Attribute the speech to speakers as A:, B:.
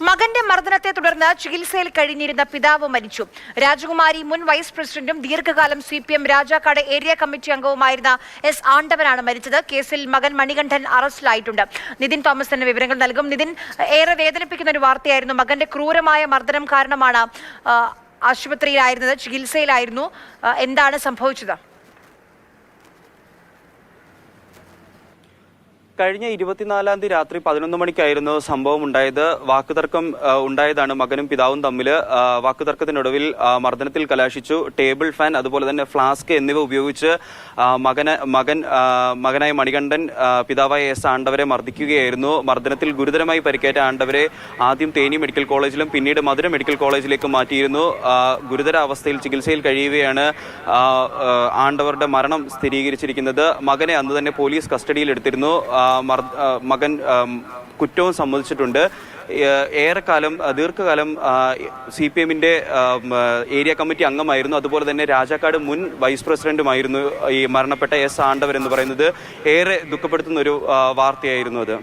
A: മകന്റെ മർദ്ദനത്തെ തുടർന്ന് ചികിത്സയിൽ കഴിഞ്ഞിരുന്ന പിതാവ് മരിച്ചു. രാജകുമാരി മുൻ വൈസ് പ്രസിഡന്റും ദീർഘകാലം CPM രാജാക്കാട് ഏരിയ കമ്മിറ്റി അംഗവുമായിരുന്ന S. ആണ്ടവനാണ് മരിച്ചത്. കേസിൽ മകൻ മണികണ്ഠൻ അറസ്റ്റിലായിട്ടുണ്ട്. നിതിൻ തോമസ് തന്നെ വിവരങ്ങൾ നൽകും. നിതിൻ, ഏറെ വേദനിപ്പിക്കുന്ന ഒരു വാർത്തയായിരുന്നു. മകന്റെ ക്രൂരമായ മർദ്ദനം കാരണമാണ് ആശുപത്രിയിലായിരുന്നത്, ചികിത്സയിലായിരുന്നു. എന്താണ് സംഭവിച്ചത്?
B: കഴിഞ്ഞ 24-ാം തീയതി രാത്രി 11 മണിക്കായിരുന്നു സംഭവം ഉണ്ടായത്. വാക്കുതർക്കം ഉണ്ടായതാണ് മകനും പിതാവും തമ്മിൽ. വാക്കുതർക്കത്തിനൊടുവിൽ മർദ്ദനത്തിൽ കലാശിച്ചു. ടേബിൾ ഫാൻ, അതുപോലെ തന്നെ ഫ്ലാസ്ക് എന്നിവ ഉപയോഗിച്ച് മകനായ മണികണ്ഠൻ പിതാവായ S. ആണ്ടവരെ മർദ്ദിക്കുകയായിരുന്നു. മർദ്ദനത്തിൽ ഗുരുതരമായി പരിക്കേറ്റ ആണ്ടവരെ ആദ്യം തേനി മെഡിക്കൽ കോളേജിലും പിന്നീട് മധുര മെഡിക്കൽ കോളേജിലേക്ക് മാറ്റിയിരുന്നു. ഗുരുതര അവസ്ഥയിൽ ചികിത്സയിൽ കഴിയുകയാണ് ആണ്ടവരുടെ മരണം സ്ഥിരീകരിച്ചിരിക്കുന്നത്. മകനെ അന്ന് തന്നെ പോലീസ് കസ്റ്റഡിയിൽ എടുത്തിരുന്നു. മകൻ കുറ്റവും സമ്മതിച്ചിട്ടുണ്ട്. ദീർഘകാലം CPM-ന്റെ ഏരിയ കമ്മിറ്റി അംഗമായിരുന്നു. അതുപോലെ തന്നെ രാജാക്കാട് മുൻ വൈസ് പ്രസിഡന്റുമായിരുന്നു ഈ മരണപ്പെട്ട S. ആണ്ടവർ എന്ന് പറയുന്നത്. ഏറെ ദുഃഖപ്പെടുത്തുന്ന ഒരു വാർത്തയായിരുന്നു അത്.